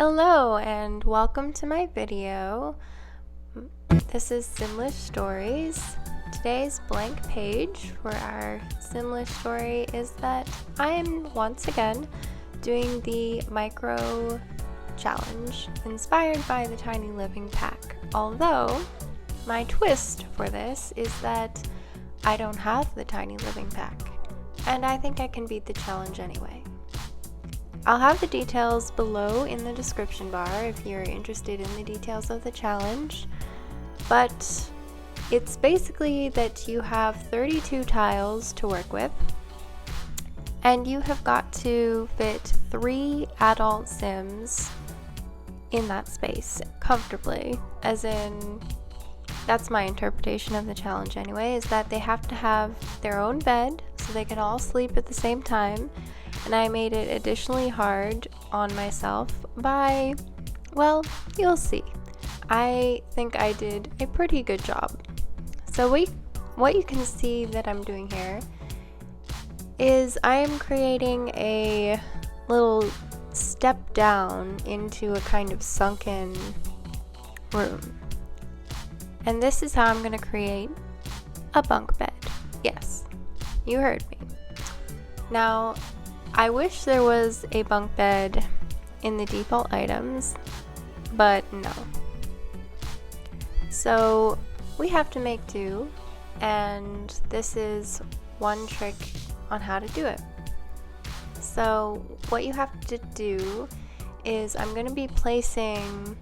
Hello and welcome to my video. This is Simlish Stories. Today's blank page for our Simlish story is that I am once again doing the micro challenge inspired by the Tiny Living Pack. Although my twist for this is that I don't have the Tiny Living Pack and I think I can beat the challenge anyway. I'll have the details below in the description bar if you're interested in the details of the challenge, but it's basically that you have 32 tiles to work with, and you have got to fit 3 adult Sims in that space comfortably, as in, that's my interpretation of the challenge anyway, is that they have to have their own bed so they can all sleep at the same time. And I made it additionally hard on myself by, well, you'll see. I think I did a pretty good job. So what you can see that I'm doing here is I am creating a little step down into a kind of sunken room. And this is how I'm going to create a bunk bed. Yes, you heard me. Now, I wish there was a bunk bed in the default items, but no. So we have to make do, and this is one trick on how to do it. So what you have to do is I'm going to be placing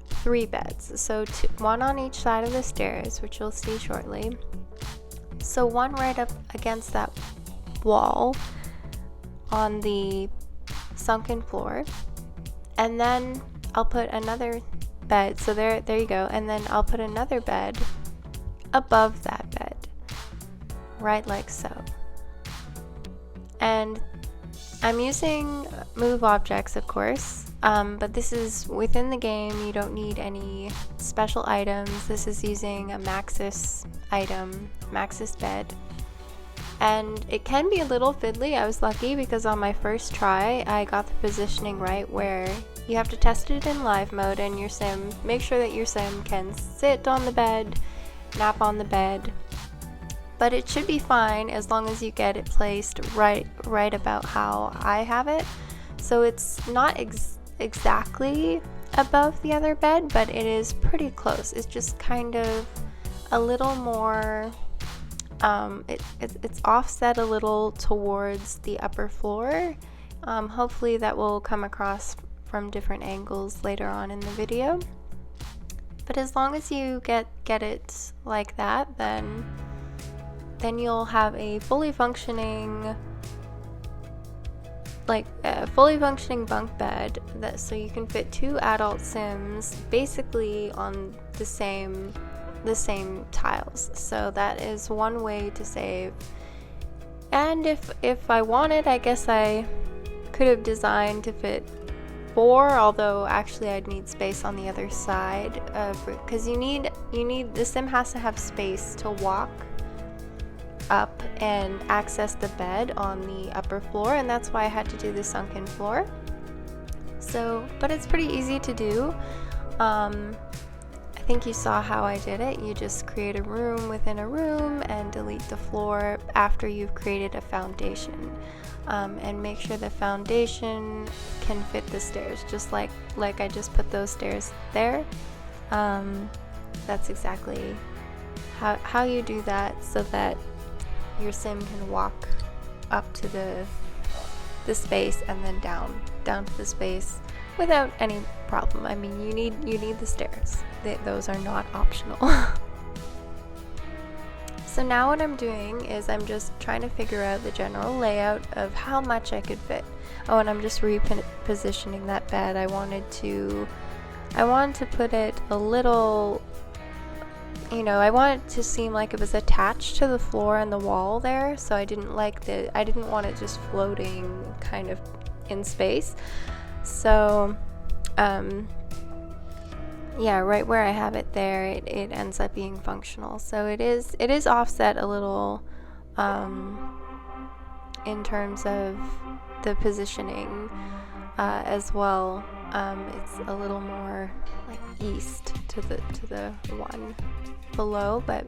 3 beds. So one on each side of the stairs, which you'll see shortly. So one right up against that wall on the sunken floor, and then I'll put another bed, so there you go, and then I'll put another bed above that bed, right like so. And I'm using move objects, of course, but this is within the game. You don't need any special items. This is using a Maxis item, Maxis bed. And it can be a little fiddly. I was lucky because on my first try I got the positioning right, where you have to test it in live mode and your sim, make sure that your sim can sit on the bed, nap on the bed, but it should be fine as long as you get it placed right about how I have it. So it's not exactly above the other bed, but it is pretty close. It's just kind of a little more it's offset a little towards the upper floor. Hopefully that will come across from different angles later on in the video. But as long as you get it like that, then you'll have a fully functioning bunk bed so you can fit 2 adult Sims basically on the same tiles. So that is one way to save. And if I wanted, I guess I could have designed to fit 4, although actually I'd need space on the other side, because you need the sim has to have space to walk up and access the bed on the upper floor, and that's why I had to do the sunken floor. So, but it's pretty easy to do. I think you saw how I did it. You just create a room within a room and delete the floor after you've created a foundation, and make sure the foundation can fit the stairs, just like I just put those stairs there. That's exactly how you do that, so that your sim can walk up to the space and then down to the space without any problem. I mean, you need the stairs. Those are not optional. So now what I'm doing is I'm just trying to figure out the general layout of how much I could fit. Oh, and I'm just repositioning that bed. I wanted to put it a little, I want it to seem like it was attached to the floor and the wall there, so I didn't want it just floating kind of in space. So yeah, right where I have it there, it ends up being functional. So it is offset a little in terms of the positioning as well. It's a little more like east to the one below, but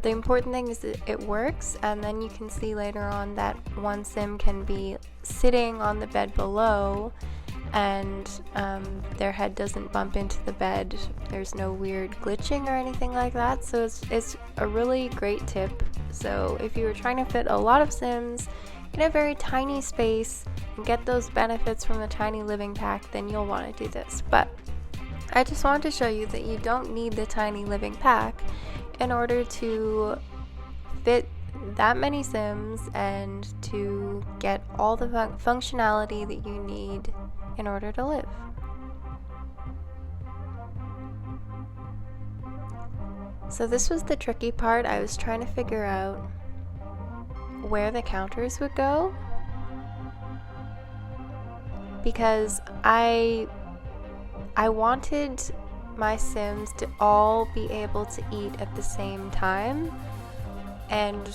the important thing is that it works. And then you can see later on that one sim can be sitting on the bed below, and their head doesn't bump into the bed. There's no weird glitching or anything like that, so it's a really great tip. So if you were trying to fit a lot of sims in a very tiny space and get those benefits from the tiny living pack, then you'll want to do this. But I just wanted to show you that you don't need the tiny living pack in order to fit that many sims and to get all the functionality that you need in order to live. So this was the tricky part. I was trying to figure out where the counters would go, because I wanted my sims to all be able to eat at the same time, and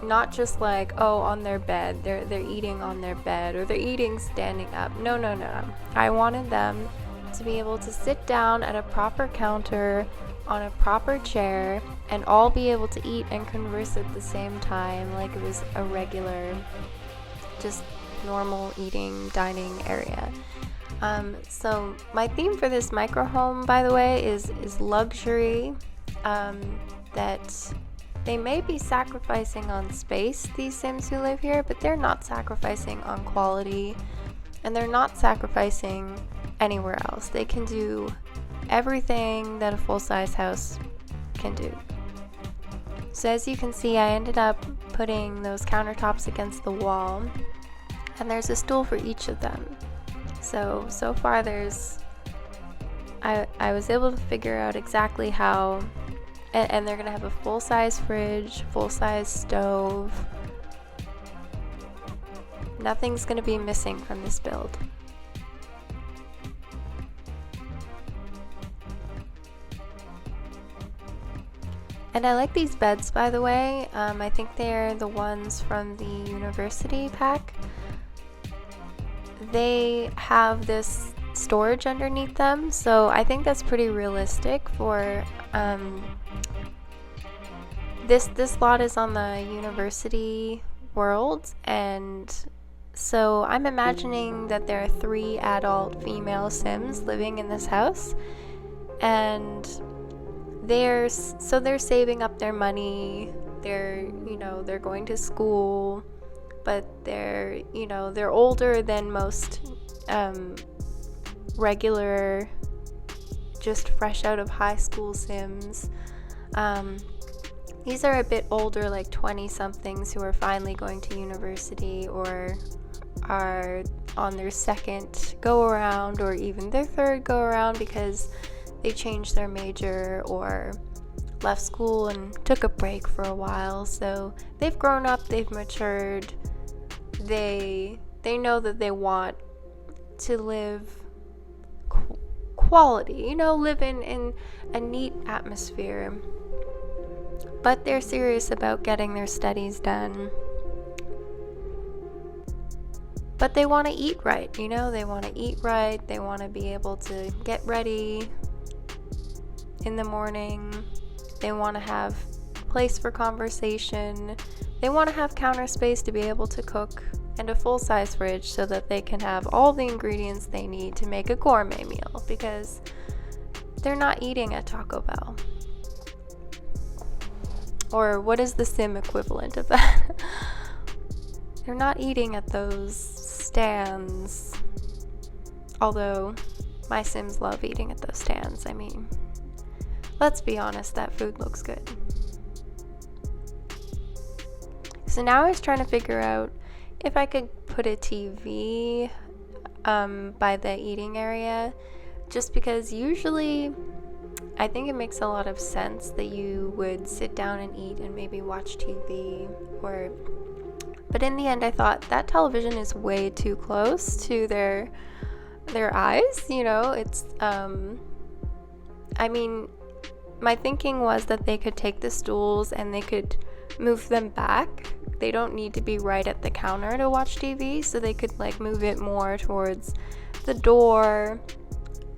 not just like, oh, on their bed, they're eating on their bed, or they're eating standing up. No. I wanted them to be able to sit down at a proper counter on a proper chair and all be able to eat and converse at the same time, like it was a regular, just normal eating, dining area. So my theme for this micro home, by the way, is luxury. That they may be sacrificing on space, these sims who live here, but they're not sacrificing on quality, and they're not sacrificing anywhere else. They can do everything that a full-size house can do. So as you can see, I ended up putting those countertops against the wall, and there's a stool for each of them. So far I was able to figure out exactly how, and they're gonna have a full-size fridge, full-size stove. Nothing's gonna be missing from this build. And I like these beds, by the way. I think they're the ones from the university pack. They have this storage underneath them, so I think that's pretty realistic for this lot is on the university world, and so I'm imagining that there are 3 adult female sims living in this house, and they're saving up their money. They're going to school, but they're older than most regular, just fresh out of high school sims. These are a bit older, like 20-somethings who are finally going to university or are on their second go around or even their third go around because they changed their major or left school and took a break for a while. So they've grown up, they've matured, they know that they want to live quality, live in a neat atmosphere, but they're serious about getting their studies done. But they want to eat right, they want to eat right, they want to be able to get ready in the morning, they want to have place for conversation, they want to have counter space to be able to cook, and a full-size fridge so that they can have all the ingredients they need to make a gourmet meal, because they're not eating at Taco Bell. Or what is the sim equivalent of that? They're not eating at those stands. Although my sims love eating at those stands. I mean, let's be honest, that food looks good. So now I was trying to figure out if I could put a TV by the eating area, just because usually I think it makes a lot of sense that you would sit down and eat and maybe watch TV, but in the end I thought that television is way too close to their eyes, it's I mean, my thinking was that they could take the stools and they could move them back. They don't need to be right at the counter to watch TV, so they could move it more towards the door,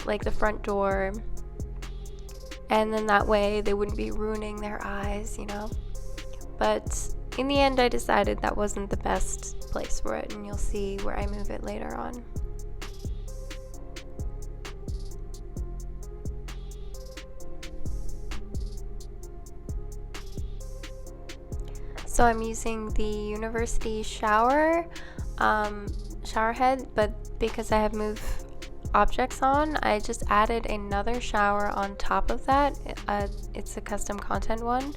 like the front door, and then that way they wouldn't be ruining their eyes, you know. But in the end I decided that wasn't the best place for it, and you'll see where I move it later on. So I'm using the university shower head, but because I have moved objects on, I just added another shower on top of that. It's a custom content one.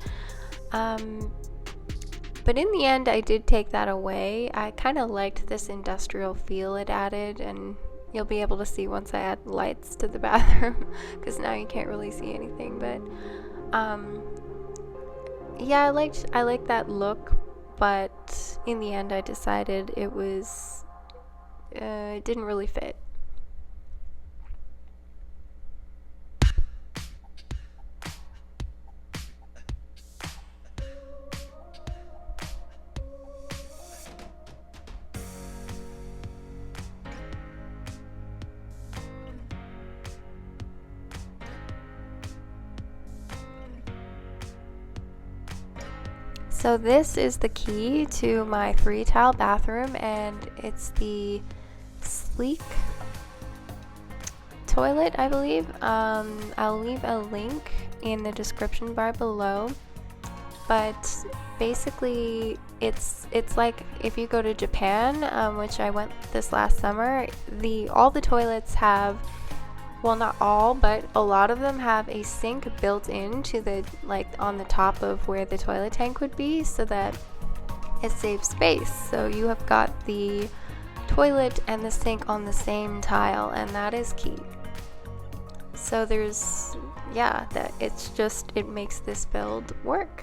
But in the end, I did take that away. I kind of liked this industrial feel it added, and you'll be able to see once I add lights to the bathroom, because now you can't really see anything. But yeah, I liked that look, but in the end, I decided it didn't really fit. So this is the key to my 3-tile bathroom, and it's the sleek toilet, I believe. I'll leave a link in the description bar below, but basically it's like if you go to Japan, which I went this last summer, all the toilets have, well, not all, but a lot of them have a sink built into the, like, on the top of where the toilet tank would be, so that it saves space. So you have got the toilet and the sink on the same tile, and that is key. So it makes this build work.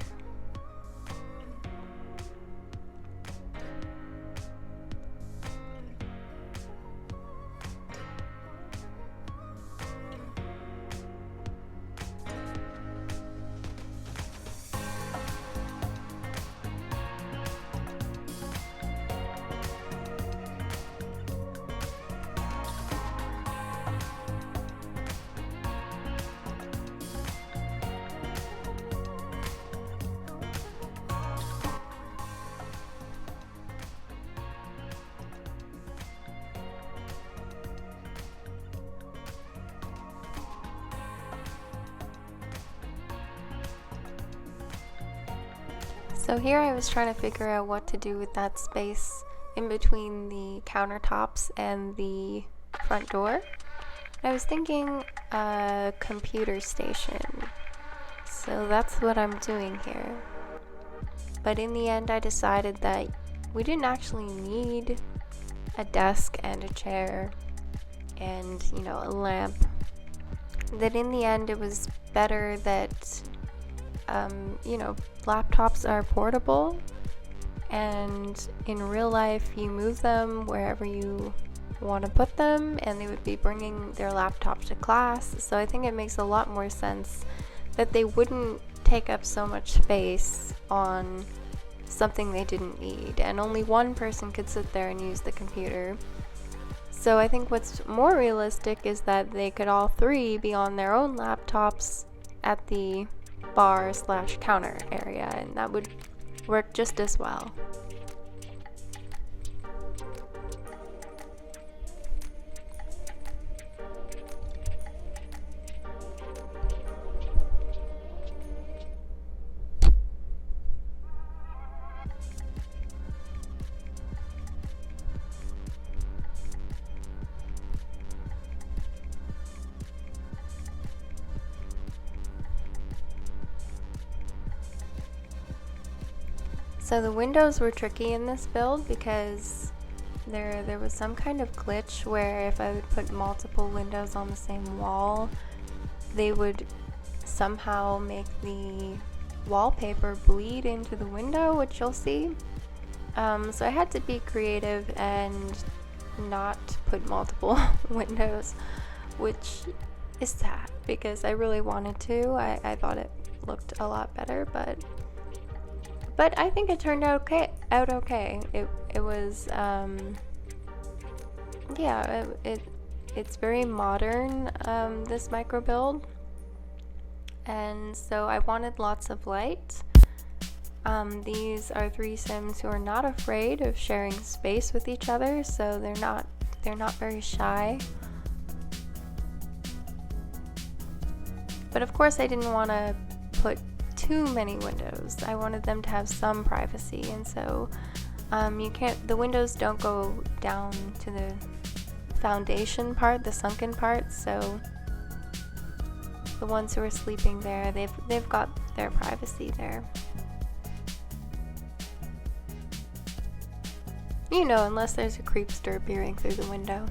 So here I was trying to figure out what to do with that space in between the countertops and the front door. I was thinking a computer station. So that's what I'm doing here. But in the end I decided that we didn't actually need a desk and a chair and, you know, a lamp. That in the end it was better that laptops are portable, and in real life you move them wherever you want to put them, and they would be bringing their laptop to class. So I think it makes a lot more sense that they wouldn't take up so much space on something they didn't need, and only one person could sit there and use the computer. So I think what's more realistic is that they could all three be on their own laptops at the bar/counter area, and that would work just as well. So the windows were tricky in this build because there was some kind of glitch where if I would put multiple windows on the same wall, they would somehow make the wallpaper bleed into the window, which you'll see. So I had to be creative and not put multiple windows, which is sad because I really wanted to. I thought it looked a lot better, but I think it turned out okay. It was it's very modern, this micro build, and so I wanted lots of light. These are 3 Sims who are not afraid of sharing space with each other, so they're not very shy. But of course I didn't want to put too many windows. I wanted them to have some privacy, and so the windows don't go down to the foundation part, the sunken part, so the ones who are sleeping there, they've got their privacy there. You know, unless there's a creepster peering through the window.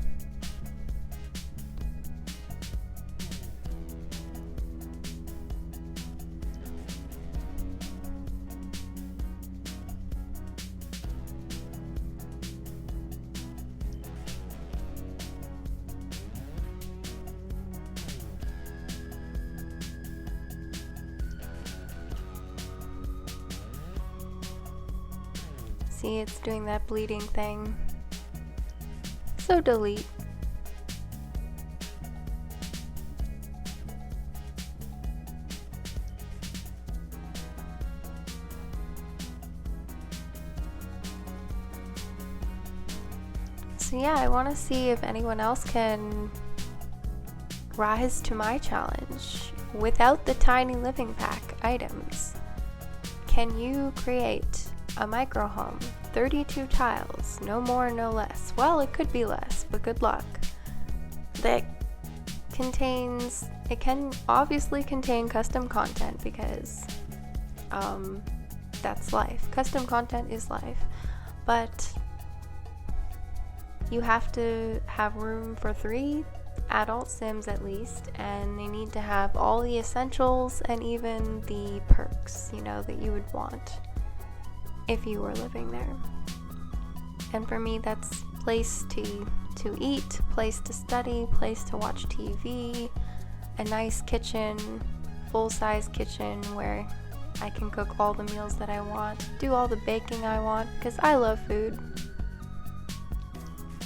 See, it's doing that bleeding thing. So delete. So yeah, I want to see if anyone else can rise to my challenge without the tiny living pack items. Can you create a micro home, 32 tiles, no more, no less? Well, it could be less, but good luck. It can obviously contain custom content because that's life. Custom content is life, but you have to have room for 3 adult Sims at least, and they need to have all the essentials and even the perks, that you would want if you were living there. And for me, that's place to eat, place to study, place to watch TV, a nice kitchen, full-size kitchen where I can cook all the meals that I want, do all the baking I want, because I love food.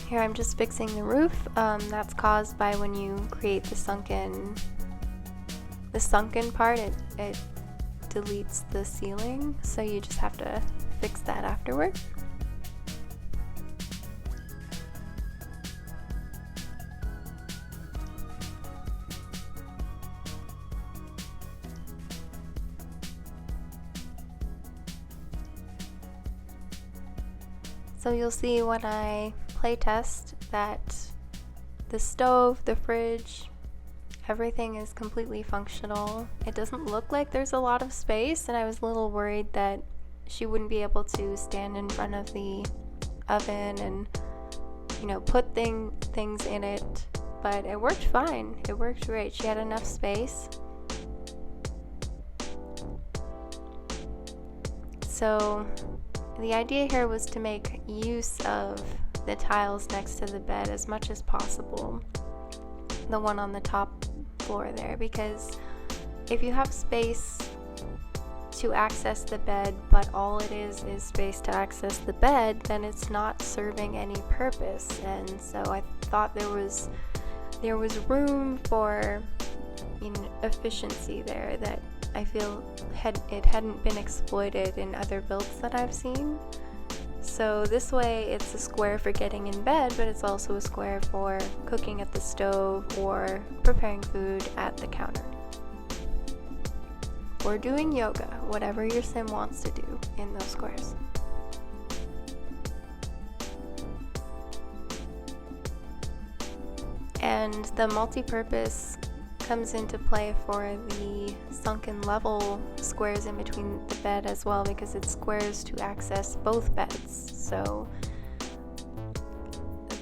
Here I'm just fixing the roof. That's caused by when you create the sunken part, it deletes the ceiling, so you just have to fix that afterward. So you'll see when I playtest that the stove, the fridge, everything is completely functional. It doesn't look like there's a lot of space, and I was a little worried that she wouldn't be able to stand in front of the oven and put things in it, but it worked fine. It worked great. She had enough space. So the idea here was to make use of the tiles next to the bed as much as possible, the one on the top floor there, because if you have space to access the bed, but all it is space to access the bed, then it's not serving any purpose. And so I thought there was room for efficiency there that I feel it hadn't been exploited in other builds that I've seen. So this way it's a square for getting in bed, but it's also a square for cooking at the stove or preparing food at the counter. Or doing yoga, whatever your sim wants to do in those squares. And the multi-purpose comes into play for the sunken level squares in between the bed as well, because it's squares to access both beds. So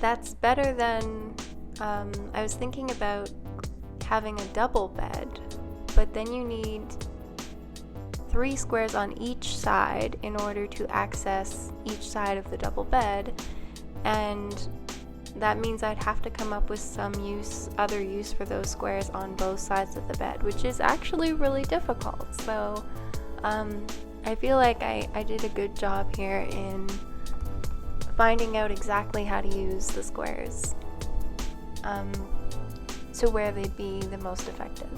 that's better than, I was thinking about having a double bed, but then you need 3 squares on each side in order to access each side of the double bed, and that means I'd have to come up with some other use for those squares on both sides of the bed, which is actually really difficult. So I feel like I did a good job here in finding out exactly how to use the squares. to where they'd be the most effective.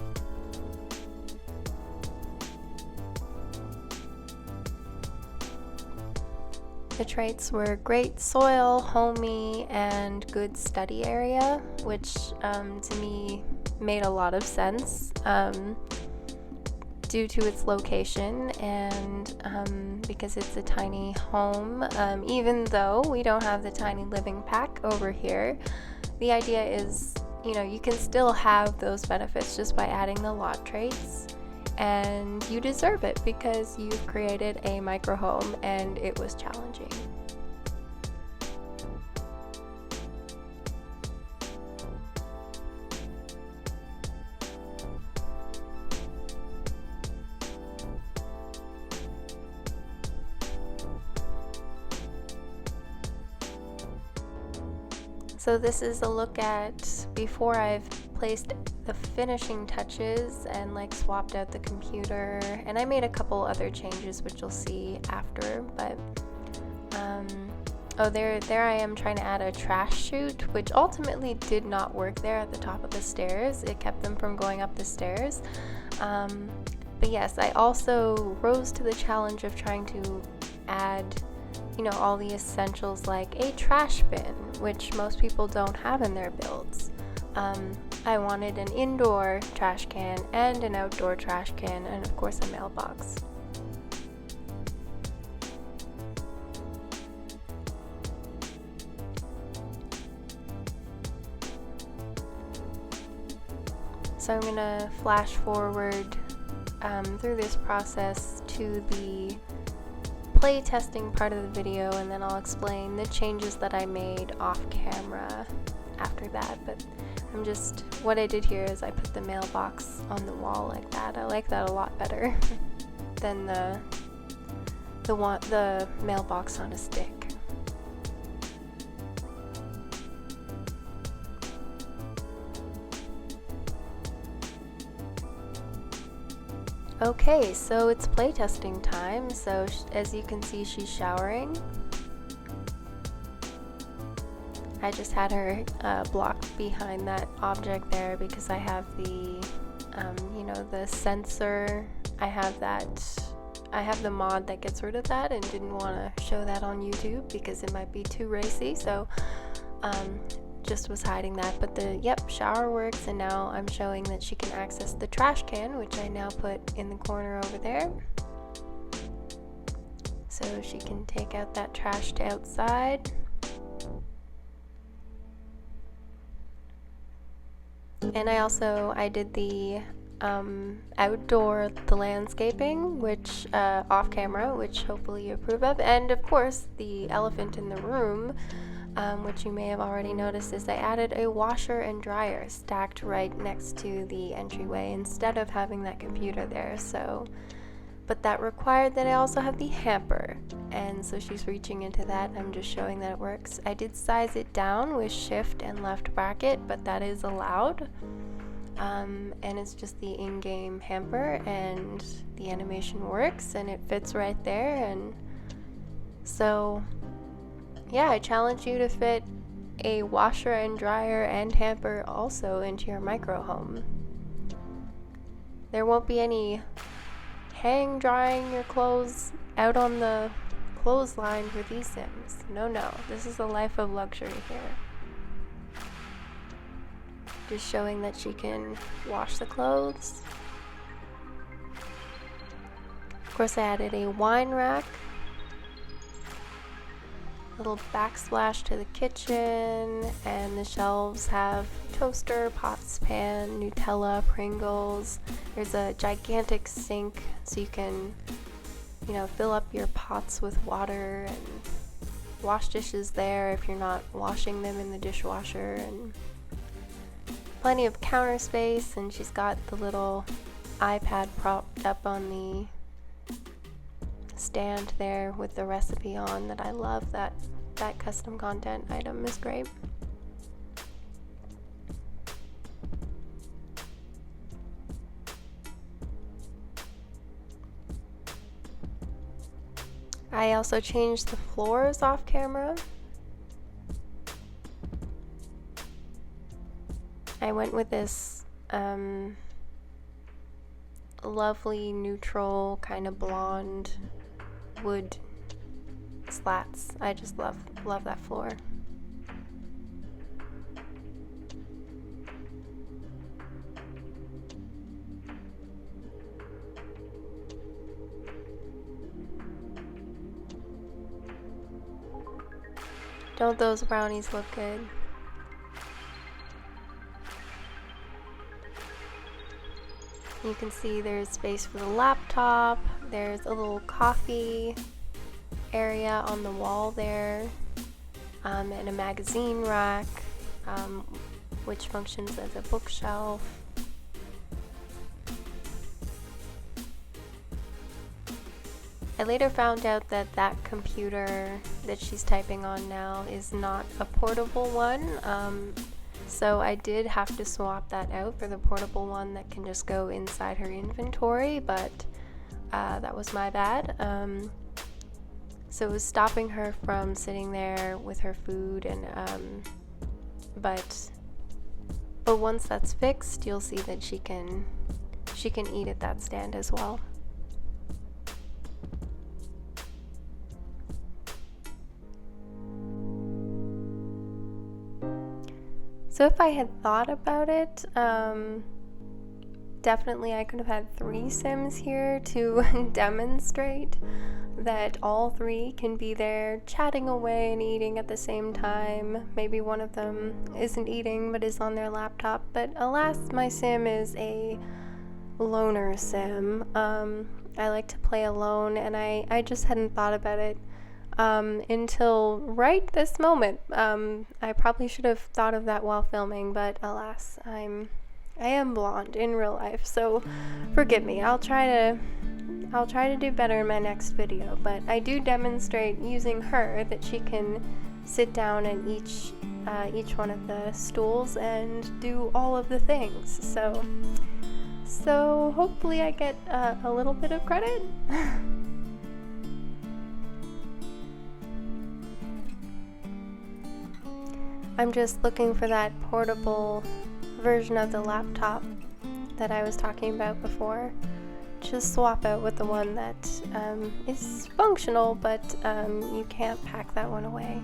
The traits were great soil, homey, and good study area, which to me made a lot of sense due to its location and because it's a tiny home. Even though we don't have the tiny living pack over here, the idea is, you can still have those benefits just by adding the lot traits. And you deserve it because you've created a micro home and it was challenging. So this is a look at before I've placed the finishing touches and swapped out the computer, and I made a couple other changes which you'll see after, but there I am trying to add a trash chute, which ultimately did not work there at the top of the stairs. It kept them from going up the stairs, but yes, I also rose to the challenge of trying to add all the essentials like a trash bin, which most people don't have in their builds. I wanted an indoor trash can and an outdoor trash can, and of course a mailbox. So I'm gonna flash forward through this process to the play testing part of the video, and then I'll explain the changes that I made off camera after that. But what I did here is I put the mailbox on the wall like that. I like that a lot better than the mailbox on a stick. Okay, so it's playtesting time. So as you can see, she's showering. I just had her blocked behind that object there because I have the, the sensor. I have the mod that gets rid of that, and didn't want to show that on YouTube because it might be too racy. So just was hiding that, but shower works, and now I'm showing that she can access the trash can, which I now put in the corner over there, so she can take out that trash to outside. And I did the outdoor, the landscaping, which off camera, which hopefully you approve of, and of course the elephant in the room, which you may have already noticed, is I added a washer and dryer stacked right next to the entryway instead of having that computer there. But that required that I also have the hamper, and so she's reaching into that. I'm just showing that it works. I did size it down with shift and left bracket, but that is allowed, and it's just the in-game hamper, and the animation works and it fits right there. And so yeah, I challenge you to fit a washer and dryer and hamper also into your micro home. There won't be any hang drying your clothes out on the clothesline for these Sims. No, this is a life of luxury here. Just showing that she can wash the clothes. Of course, I added a wine rack, little backsplash to the kitchen, and the shelves have toaster, pots, pan, Nutella, Pringles. There's a gigantic sink so you can, fill up your pots with water and wash dishes there if you're not washing them in the dishwasher, and plenty of counter space. And she's got the little iPad propped up on the stand there with the recipe on that I love. That custom content item is great. I also changed the floors off camera. I went with this lovely neutral kind of blonde wood slats. I just love that floor. Don't those brownies look good? You can see there's space for the laptop. There's a little coffee area on the wall there, and a magazine rack, which functions as a bookshelf. I later found out that that computer that she's typing on now is not a portable one, so I did have to swap that out for the portable one that can just go inside her inventory, but that was my bad. So it was stopping her from sitting there with her food, and but once that's fixed, you'll see that she can eat at that stand as well. So if I had thought about it, definitely I could have had 3 Sims here to demonstrate that all 3 can be there chatting away and eating at the same time. Maybe one of them isn't eating but is on their laptop, but alas, my Sim is a loner Sim. I like to play alone, and I just hadn't thought about it until right this moment. I probably should have thought of that while filming, but alas, I am blonde in real life, so forgive me. I'll try to do better in my next video, but I do demonstrate using her that she can sit down in each one of the stools and do all of the things. So hopefully I get a little bit of credit. I'm just looking for that portable version of the laptop that I was talking about before. Just swap out with the one that is functional, but you can't pack that one away.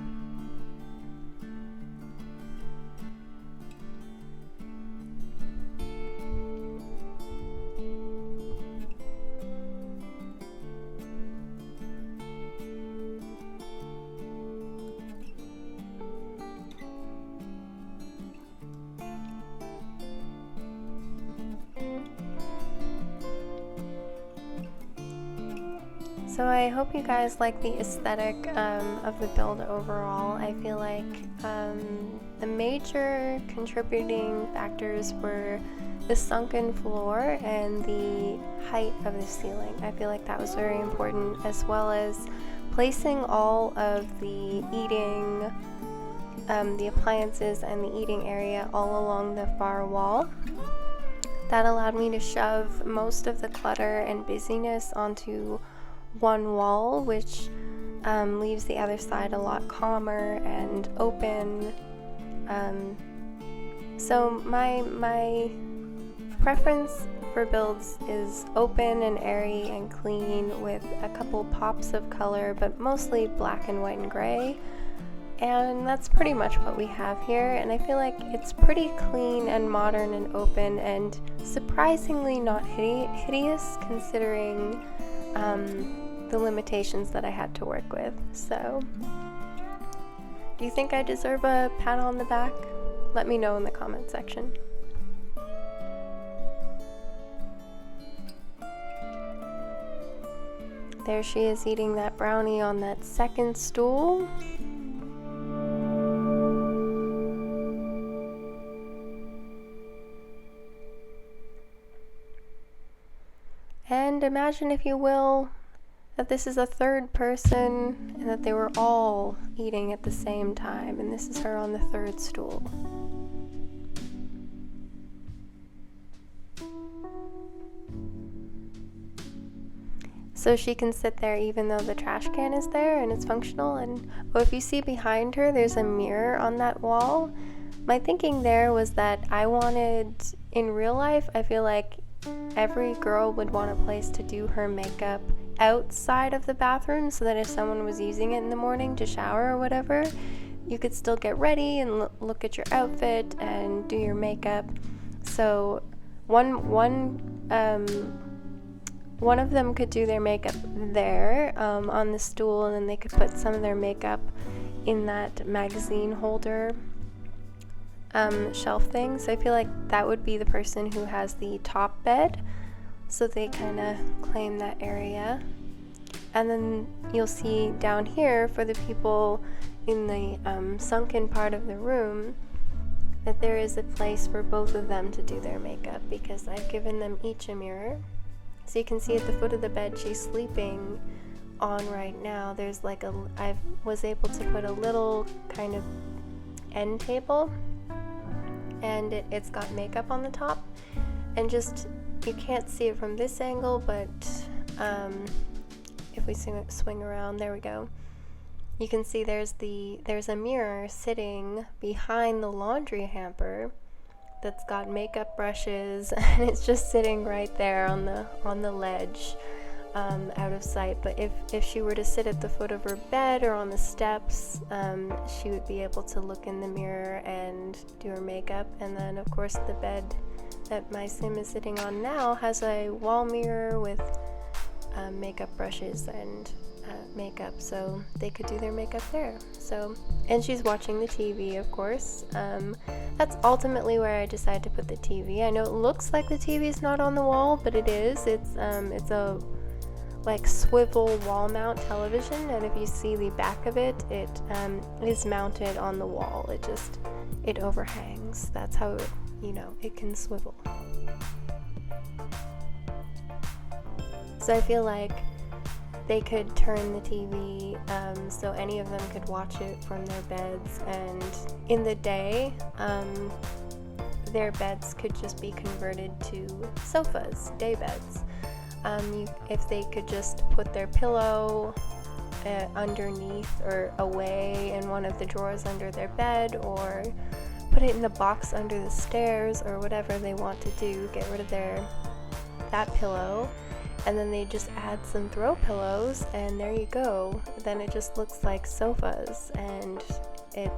So I hope you guys like the aesthetic of the build overall. I feel like the major contributing factors were the sunken floor and the height of the ceiling. I feel like that was very important, as well as placing all of the eating, the appliances and the eating area all along the far wall. That allowed me to shove most of the clutter and busyness onto one wall, which leaves the other side a lot calmer and open. So my preference for builds is open and airy and clean with a couple pops of color, but mostly black and white and gray. And that's pretty much what we have here, and I feel like it's pretty clean and modern and open, and surprisingly not hideous considering the limitations that I had to work with. So, do you think I deserve a pat on the back? Let me know in the comment section. There she is eating that brownie on that second stool. And imagine, if you will, that this is a third person and that they were all eating at the same time, and this is her on the third stool. So she can sit there even though the trash can is there and it's functional. And if you see behind her, there's a mirror on that wall. my thinking there was that I wanted, in real life, I feel like every girl would want a place to do her makeup outside of the bathroom, so that if someone was using it in the morning to shower or whatever, you could still get ready and look at your outfit and do your makeup. So one of them could do their makeup there on the stool, and then they could put some of their makeup in that magazine holder shelf thing. So I feel like that would be the person who has the top bed, so they kind of claim that area. And then you'll see down here, for the people in the sunken part of the room, that there is a place for both of them to do their makeup, because I've given them each a mirror. So you can see at the foot of the bed she's sleeping on right now, there's like I was able to put a little kind of end table, and it's got makeup on the top, and just, you can't see it from this angle, but if we swing around, there we go, you can see there's a mirror sitting behind the laundry hamper that's got makeup brushes, and it's just sitting right there on the ledge, out of sight. But if she were to sit at the foot of her bed or on the steps, she would be able to look in the mirror and do her makeup. And then of course the bed that my sim is sitting on now has a wall mirror with makeup brushes and makeup, so they could do their makeup there. So, and she's watching the TV, of course. That's ultimately where I decided to put the TV. I know it looks like the TV is not on the wall, but it is. It's a like swivel wall mount television, and if you see the back of it, it is mounted on the wall. It overhangs. That's how it can swivel. So I feel like they could turn the TV so any of them could watch it from their beds, and in the day their beds could just be converted to sofas, day beds. If they could just put their pillow underneath or away in one of the drawers under their bed, or put it in a box under the stairs, or whatever they want to do, get rid of that pillow, and then they just add some throw pillows, and there you go. Then it just looks like sofas, and it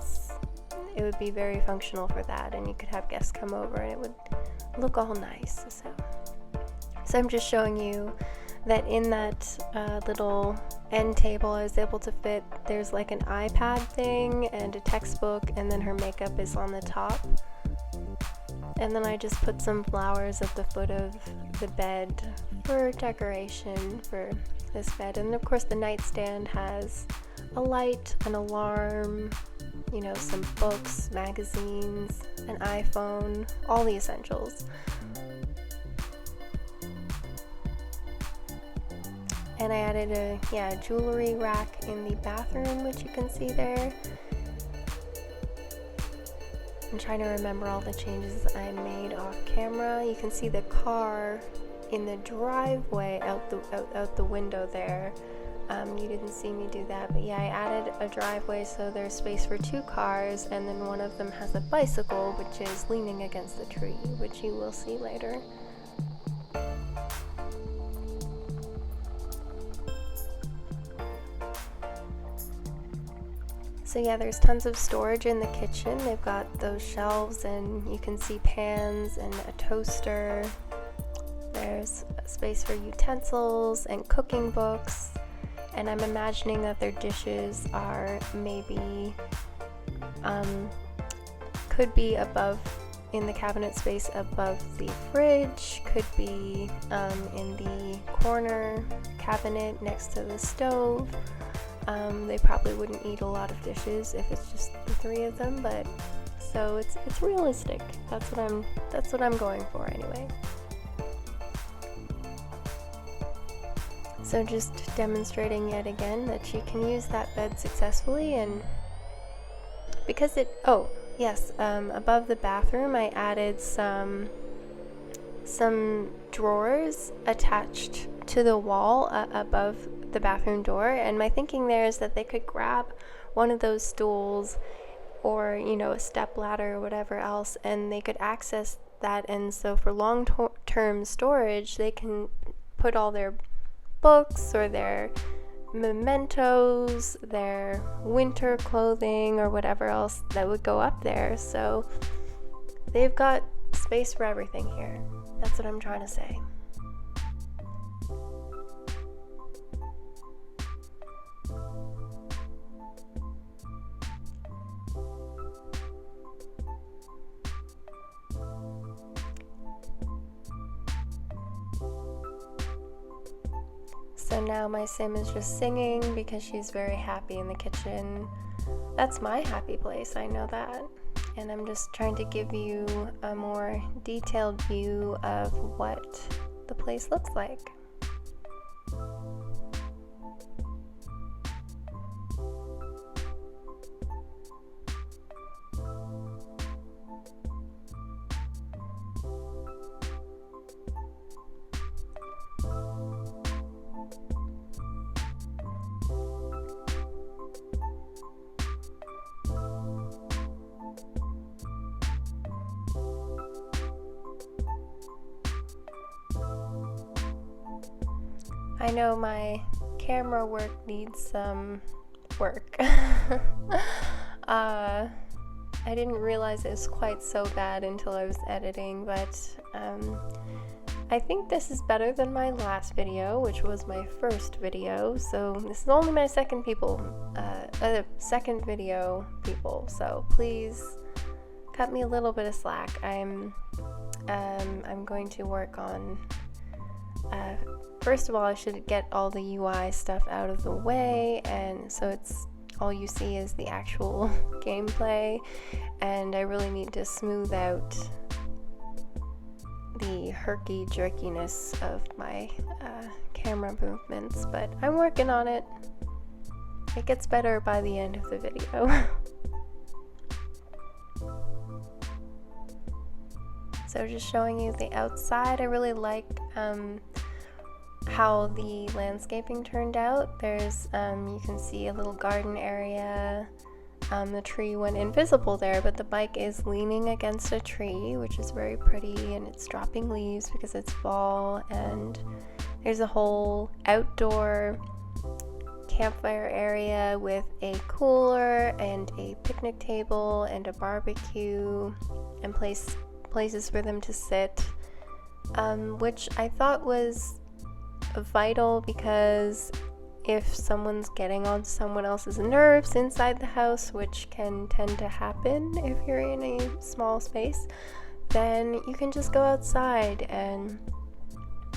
would be very functional for that, and you could have guests come over and it would look all nice. So I'm just showing you that in that little end table I was able to fit, there's like an iPad thing and a textbook, and then her makeup is on the top. And then I just put some flowers at the foot of the bed for decoration for this bed. And of course the nightstand has a light, an alarm, some books, magazines, an iPhone, all the essentials. And I added a jewelry rack in the bathroom, which you can see there. I'm trying to remember all the changes I made off camera. You can see the car in the driveway out the window there. You didn't see me do that, but yeah, I added a driveway so there's space for 2 cars, and then one of them has a bicycle which is leaning against the tree, which you will see later. So yeah, there's tons of storage in the kitchen. They've got those shelves, and you can see pans and a toaster. There's space for utensils and cooking books, and I'm imagining that their dishes are maybe could be above in the cabinet space above the fridge, could be in the corner cabinet next to the stove. They probably wouldn't eat a lot of dishes if it's just the 3 of them, but so it's realistic. That's what I'm going for anyway. So just demonstrating yet again that you can use that bed successfully, and because above the bathroom I added some drawers attached to the wall above the bathroom door, and my thinking there is that they could grab one of those stools or, you know, a step ladder or whatever else, and they could access that. And so for long-term storage, they can put all their books or their mementos, their winter clothing, or whatever else that would go up there. So they've got space for everything here. That's what I'm trying to say. So now my sim is just singing because she's very happy in the kitchen. That's my happy place, I know that. And I'm just trying to give you a more detailed view of what the place looks like. I know my camera work needs some work. I didn't realize it was quite so bad until I was editing, but I think this is better than my last video, which was my first video. So this is only my second video, people. So please cut me a little bit of slack. I'm going to work on. First of all, I should get all the UI stuff out of the way, and so it's all you see is the actual gameplay, and I really need to smooth out the herky-jerkiness of my camera movements, but I'm working on it. It gets better by the end of the video. So just showing you the outside, I really like how the landscaping turned out. There's you can see a little garden area. The tree went invisible there, but the bike is leaning against a tree, which is very pretty, and it's dropping leaves because it's fall. And there's a whole outdoor campfire area with a cooler and a picnic table and a barbecue and places for them to sit, which I thought was vital, because if someone's getting on someone else's nerves inside the house, which can tend to happen if you're in a small space, then you can just go outside and,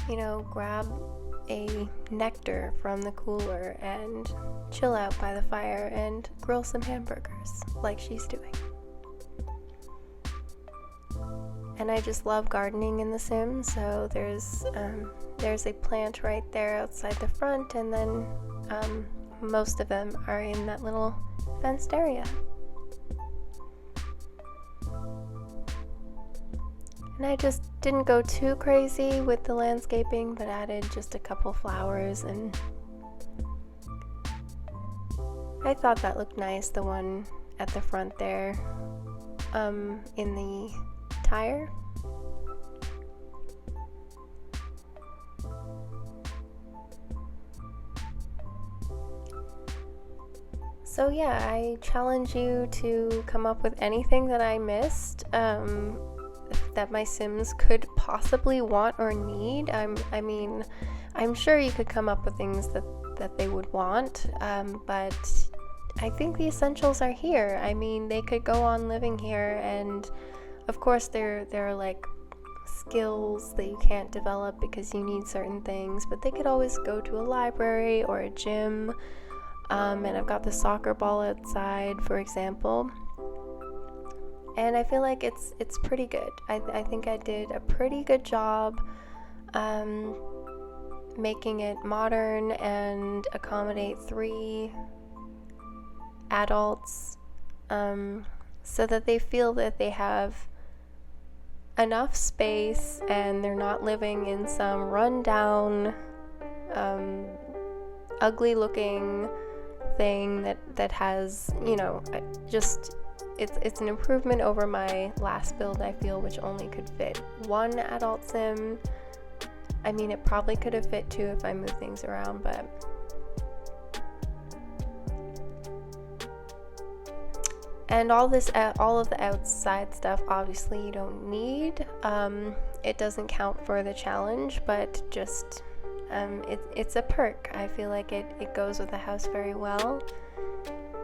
you know, grab a nectar from the cooler and chill out by the fire and grill some hamburgers like she's doing. And I just love gardening in The Sims, so there's a plant right there outside the front, and then most of them are in that little fenced area. And I just didn't go too crazy with the landscaping, but added just a couple flowers, and I thought that looked nice, the one at the front there, in the tire. So yeah, I challenge you to come up with anything that I missed, that my Sims could possibly want or need. I mean, I'm sure you could come up with things that they would want, but I think the essentials are here. I mean, they could go on living here, and of course there are like skills that you can't develop because you need certain things, but they could always go to a library or a gym. And I've got the soccer ball outside, for example, and I feel like it's pretty good. I think I did a pretty good job making it modern and accommodate 3 adults, so that they feel that they have enough space and they're not living in some rundown, ugly looking thing that has, you know, just it's an improvement over my last build, I feel, which only could fit one adult sim. I mean, it probably could have fit two if I move things around, but and all of the outside stuff, obviously you don't need. It doesn't count for the challenge, but just it's a perk. I feel like it goes with the house very well,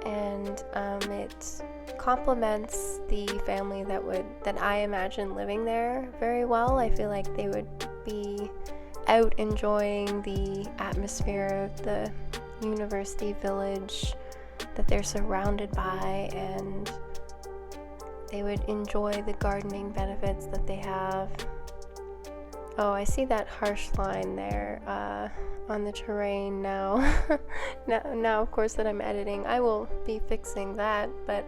and it complements the family that I imagine living there very well. I feel like they would be out enjoying the atmosphere of the university village that they're surrounded by, and they would enjoy the gardening benefits that they have. Oh, I see that harsh line there on the terrain now. now, of course, that I'm editing, I will be fixing that, but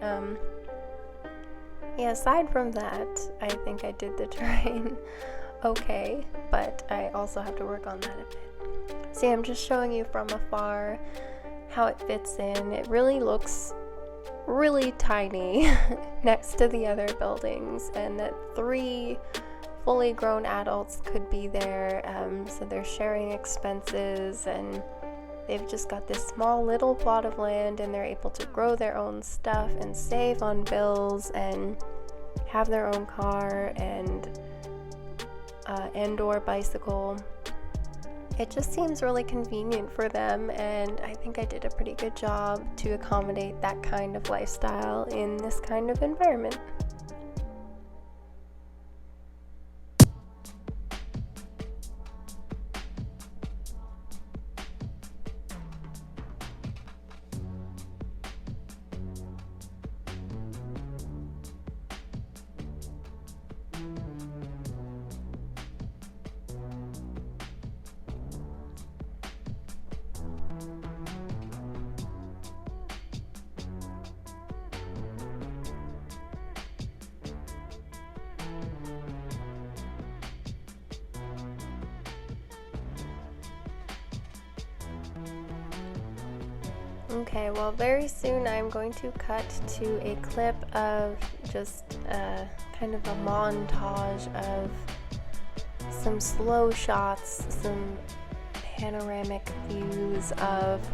yeah, aside from that, I think I did the terrain okay, but I also have to work on that a bit. See, I'm just showing you from afar how it fits in. It really looks really tiny next to the other buildings, and that 3 fully grown adults could be there, so they're sharing expenses, and they've just got this small little plot of land, and they're able to grow their own stuff and save on bills and have their own car and or bicycle. It just seems really convenient for them, and I think I did a pretty good job to accommodate that kind of lifestyle in this kind of environment. Okay, well, very soon I'm going to cut to a clip of just kind of a montage of some slow shots, some panoramic views of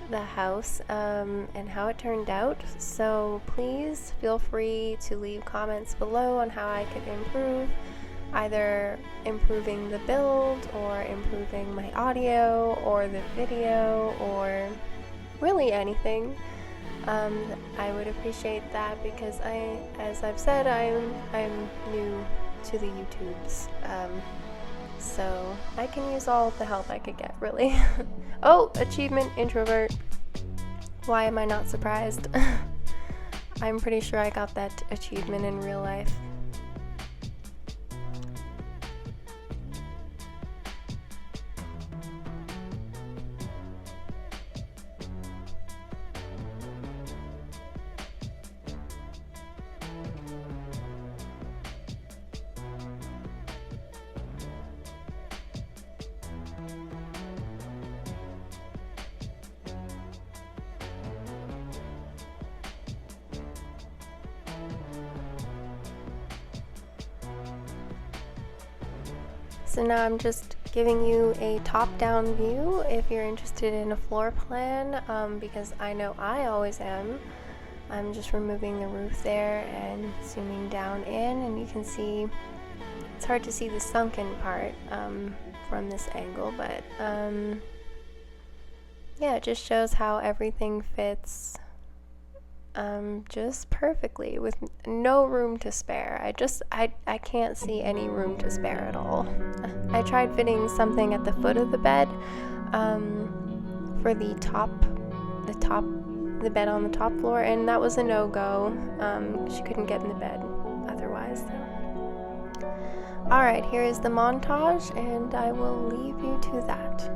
the house and how it turned out. So please feel free to leave comments below on how I could improve, either improving the build or improving my audio or the video or really anything. I would appreciate that, because as I've said, I'm new to the YouTubes, so I can use all of the help I could get, really. Oh, achievement, introvert. Why am I not surprised? I'm pretty sure I got that achievement in real life. So now I'm just giving you a top-down view if you're interested in a floor plan, because I know I always am. I'm just removing the roof there and zooming down in, and you can see it's hard to see the sunken part from this angle, but yeah, it just shows how everything fits just perfectly with no room to spare. I can't see any room to spare at all. I tried fitting something at the foot of the bed for the bed on the top floor, and that was a no-go. She couldn't get in the bed otherwise. So. Alright, here is the montage, and I will leave you to that.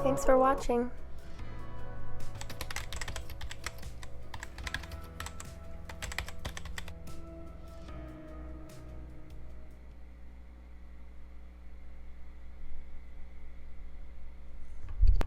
Thanks for watching.